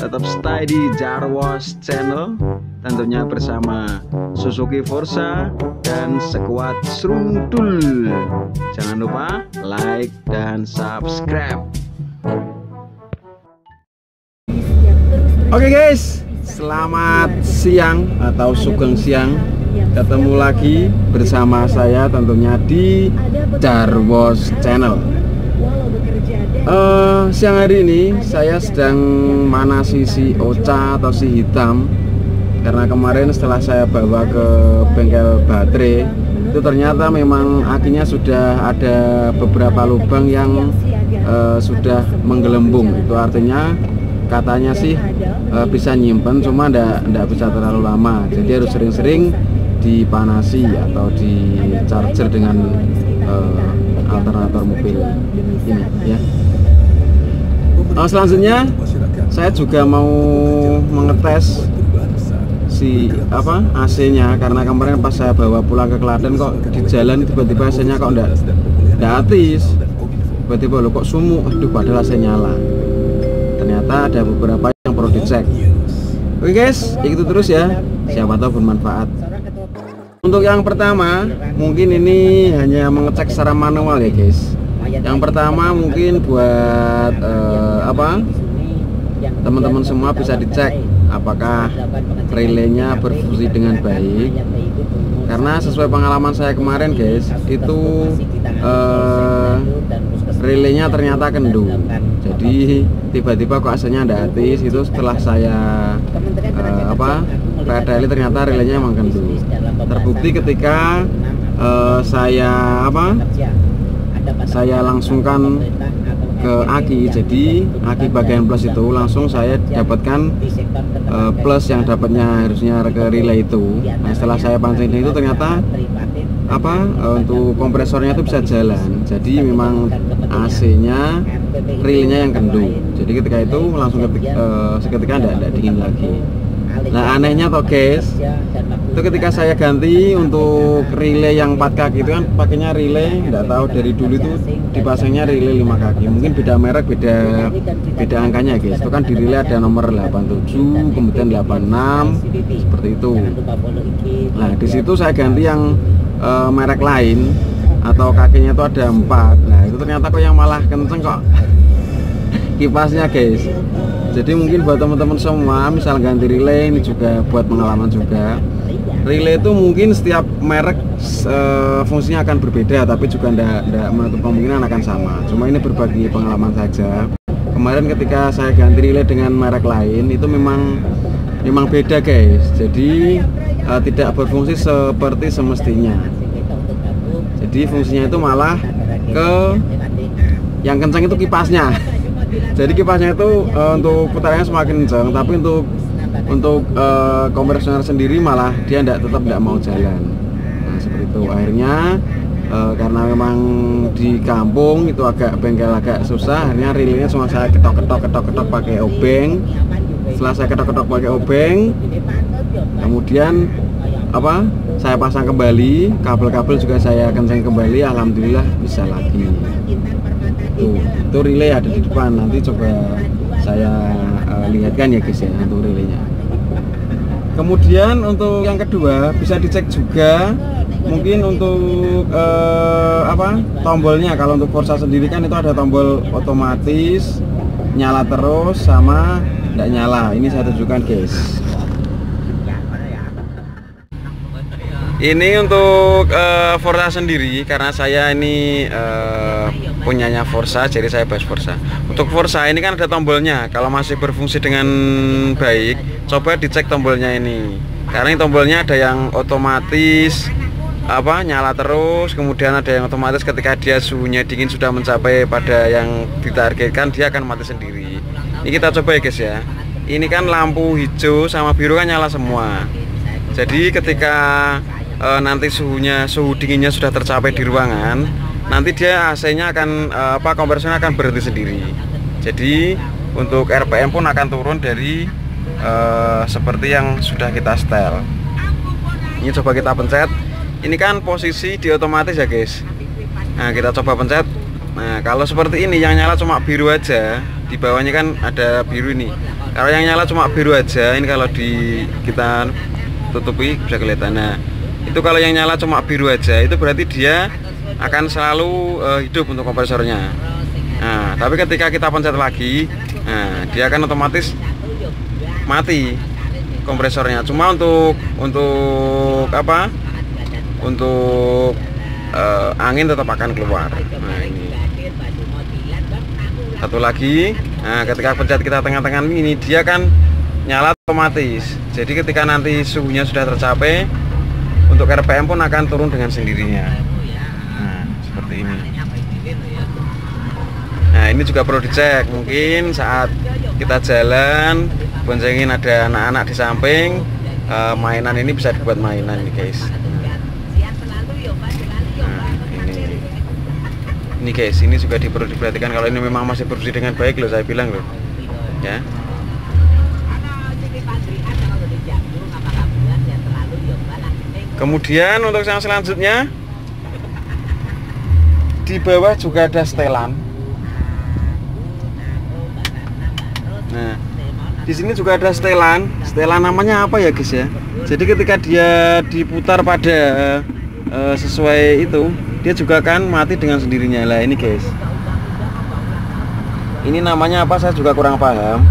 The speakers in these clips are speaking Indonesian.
tetap stay di Jarwas Channel, tentunya bersama Suzuki Forza dan sekuat Serundul. Jangan lupa like dan subscribe. Oke guys, selamat siang atau sugeng siang. Ketemu lagi bersama saya tentunya di Jarwas Channel. Siang hari ini saya sedang manasi si Ocha atau si hitam, karena kemarin setelah saya bawa ke bengkel baterai itu ternyata memang akinya sudah ada beberapa lubang yang sudah menggelembung. Itu artinya katanya sih bisa nyimpen, cuma ndak bisa terlalu lama, jadi harus sering-sering dipanasi atau di charger dengan alternator mobil ini ya. Selanjutnya saya juga mau mengetes si AC-nya, karena kemarin pas saya bawa pulang ke Klaten kok di jalan tiba-tiba AC-nya kok ndak aktif, tiba-tiba lo kok sumuk, aduh padahal AC nyala. Ternyata ada beberapa yang perlu dicek. Oke guys, itu terus ya, siapa tahu bermanfaat. Untuk yang pertama mungkin ini hanya mengecek secara manual ya guys. Yang pertama mungkin buat teman-teman semua bisa dicek apakah relaynya berfungsi dengan baik, karena sesuai pengalaman saya kemarin guys, itu relaynya ternyata kendu. Jadi tiba-tiba kok AC-nya ada aktif, itu setelah saya pedali ternyata relaynya emang kendu. Terbukti ketika saya langsungkan ke aki, jadi aki bagian plus itu langsung saya dapatkan plus yang dapatnya harusnya ke relay itu. Nah setelah saya pancing itu ternyata untuk kompresornya itu bisa jalan, jadi memang AC-nya relaynya yang kendu. Jadi ketika itu langsung seketika tidak dingin lagi. Nah anehnya toh guys, itu ketika saya ganti untuk relay yang 4 kaki itu kan pakainya relay, nggak tahu dari dulu itu dipasangnya relay 5 kaki, mungkin beda merek, beda angkanya guys. Itu kan di relay ada nomor 87, kemudian 86 seperti itu. Nah di situ saya ganti yang merek lain atau kakinya itu ada 4. Nah itu ternyata kok yang malah kenceng kok kipasnya guys. Jadi mungkin buat teman-teman semua misal ganti relay, ini juga buat pengalaman juga. Relay itu mungkin setiap merek fungsinya akan berbeda, tapi juga tidak menutup kemungkinan akan sama. Cuma ini berbagi pengalaman saja. Kemarin ketika saya ganti relay dengan merek lain itu memang beda guys. Jadi tidak berfungsi seperti semestinya. Jadi fungsinya itu malah ke yang kencang itu kipasnya. Jadi kipasnya itu untuk putarannya semakin kencang, tapi untuk kompresornya sendiri malah dia tetap tidak mau jalan. Nah seperti itu. Akhirnya karena memang di kampung itu bengkel agak susah, akhirnya relaynya cuma saya ketok pakai obeng. Setelah saya ketok pakai obeng, kemudian saya pasang kembali, kabel-kabel juga saya kencang kembali, alhamdulillah bisa lagi. Itu relay ada di depan, nanti coba saya lihatkan ya guys ya untuk relaynya. Kemudian untuk yang kedua bisa dicek juga mungkin untuk tombolnya. Kalau untuk Forza sendiri kan itu ada tombol otomatis, nyala terus sama tidak nyala. Ini saya tunjukkan guys. Ini untuk Forza sendiri, karena saya ini punyanya Forza, jadi saya bahas Forza. Untuk Forza ini kan ada tombolnya. Kalau masih berfungsi dengan baik, coba dicek tombolnya ini. Karena ini tombolnya ada yang otomatis nyala terus, kemudian ada yang otomatis ketika dia suhunya dingin sudah mencapai pada yang ditargetkan, dia akan mati sendiri. Ini kita coba ya guys ya. Ini kan lampu hijau sama biru kan nyala semua. Jadi ketika nanti suhu dinginnya sudah tercapai di ruangan, nanti dia AC-nya akan kompresornya akan berhenti sendiri. Jadi untuk RPM pun akan turun dari seperti yang sudah kita setel. Ini coba kita pencet. Ini kan posisi di otomatis ya guys. Nah kita coba pencet. Nah kalau seperti ini yang nyala cuma biru aja, di bawahnya kan ada biru ini. Kalau yang nyala cuma biru aja, ini kalau kita tutupi bisa kelihatan. Nah, itu kalau yang nyala cuma biru aja, itu berarti dia akan selalu hidup untuk kompresornya. Nah, tapi ketika kita pencet lagi, nah, dia akan otomatis mati kompresornya. Cuma untuk apa? Untuk angin tetap akan keluar. Nah, ini satu lagi. Nah, ketika pencet kita tengah-tengah ini, dia kan nyala otomatis. Jadi ketika nanti suhunya sudah tercapai, untuk RPM pun akan turun dengan sendirinya. Nah, seperti ini. Nah, ini juga perlu dicek. Mungkin saat kita jalan, boncengin ada anak-anak di samping, mainan ini bisa dibuat mainan nih guys. Ini guys, ini juga perlu diperhatikan. Kalau ini memang masih berusaha dengan baik loh, saya bilang loh, ya. Kemudian untuk yang selanjutnya, di bawah juga ada setelan. Nah, di sini juga ada setelan. Setelan namanya apa ya guys ya? Jadi ketika dia diputar pada sesuai itu, dia juga akan mati dengan sendirinya. Lah ini guys, ini namanya apa saya juga kurang paham.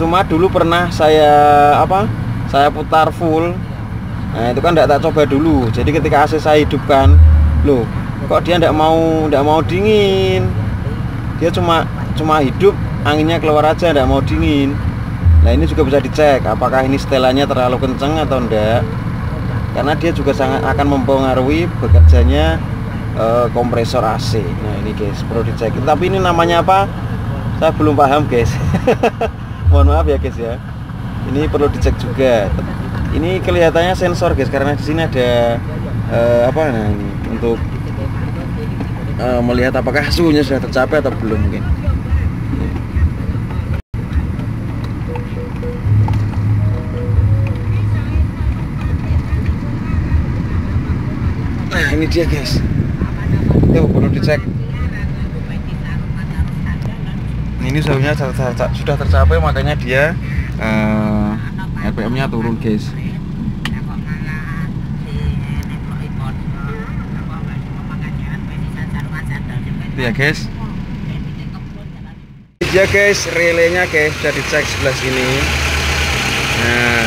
Cuma dulu pernah saya putar full. Nah itu kan tidak tak coba dulu. Jadi ketika AC saya hidupkan, loh kok dia tidak mau dingin. Dia cuma hidup, anginnya keluar aja, tidak mau dingin. Nah ini juga bisa dicek apakah ini setelannya terlalu kencang atau enggak, karena dia juga sangat akan mempengaruhi bekerjanya kompresor AC. Nah ini guys perlu dicek. Tapi ini namanya apa? Saya belum paham guys. Mohon maaf ya guys ya. Ini perlu dicek juga. Ini kelihatannya sensor guys, karena di sini ada nah ini untuk melihat apakah suhunya sudah tercapai atau belum mungkin. Nah ini dia guys. Itu perlu dicek. Ini suhunya sudah tercapai, makanya dia RPM-nya turun guys. Itu ya guys. Ya guys, relaynya guys sudah dicek sebelah sini. Nah,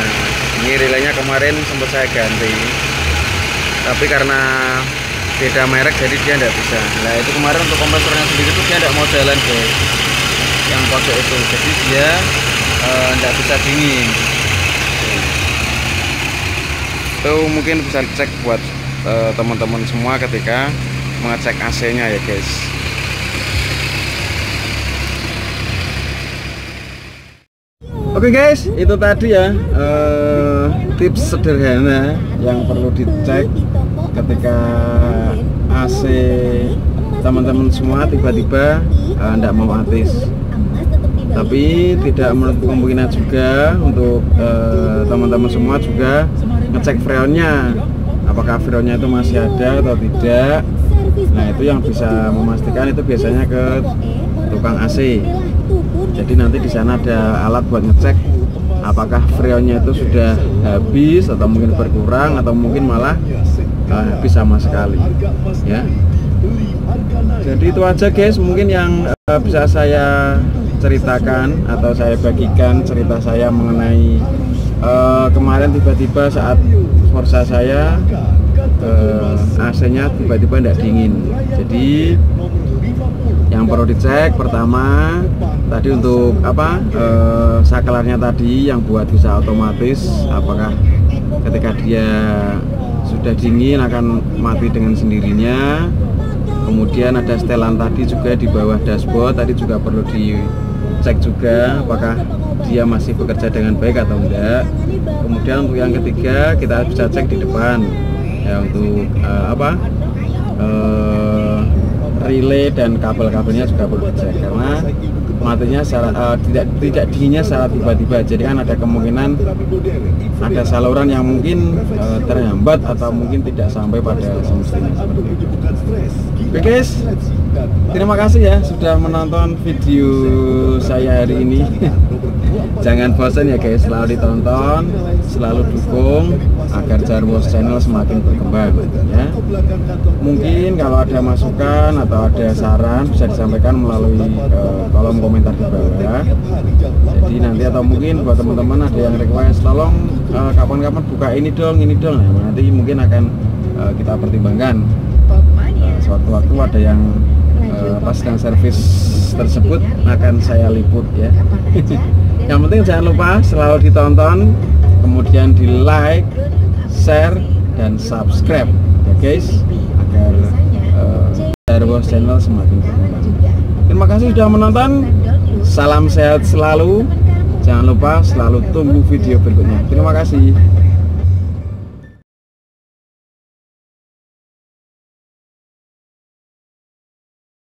ini relaynya kemarin sempat saya ganti, tapi karena beda merek jadi dia tidak bisa. Nah itu kemarin untuk kompresornya sendiri itu dia tidak mau jalan guys, yang pojok itu, jadi dia tidak bisa dingin. Itu mungkin bisa dicek buat teman-teman semua ketika mengecek AC-nya ya guys. Oke guys, itu tadi ya tips sederhana yang perlu dicek ketika AC teman-teman semua tiba-tiba tidak mau aktif. Tapi tidak menutup kemungkinan juga untuk teman-teman semua juga ngecek freonnya, apakah freonnya itu masih ada atau tidak. Nah itu yang bisa memastikan itu biasanya ke tukang AC. Jadi nanti di sana ada alat buat ngecek apakah freonnya itu sudah habis atau mungkin berkurang atau mungkin malah habis sama sekali ya. Jadi itu aja guys mungkin yang bisa saya ceritakan atau saya bagikan cerita saya mengenai kemarin tiba-tiba saat Forza saya AC-nya tiba-tiba tidak dingin. Jadi yang perlu dicek pertama tadi untuk saklarnya tadi yang buat bisa otomatis, apakah ketika dia sudah dingin akan mati dengan sendirinya. Kemudian ada setelan tadi juga di bawah dashboard, tadi juga perlu dicek juga apakah dia masih bekerja dengan baik atau enggak. Kemudian untuk yang ketiga kita bisa cek di depan ya, untuk relay dan kabel-kabelnya juga perlu dicek karena matinya secara tidak dinginnya secara tiba-tiba. Jadi kan ada kemungkinan ada saluran yang mungkin terhambat atau mungkin tidak sampai pada semestinya. Oke guys, terima kasih ya sudah menonton video saya hari ini. Jangan bosan ya guys, selalu ditonton, selalu dukung agar Jarwo channel semakin berkembang ya. Mungkin kalau ada masukan atau ada saran bisa disampaikan melalui kolom komentar di bawah. Jadi nanti atau mungkin buat teman-teman ada yang request tolong kapan-kapan buka ini dong, nah, nanti mungkin akan kita pertimbangkan. Sewaktu-waktu ada yang pas dan servis tersebut akan saya liput ya. Yang penting jangan lupa selalu ditonton, kemudian di like, share, dan subscribe ya guys, agar Jarwo channel semakin berkembang. Terima kasih sudah menonton, salam sehat selalu, jangan lupa selalu tunggu video berikutnya. Terima kasih.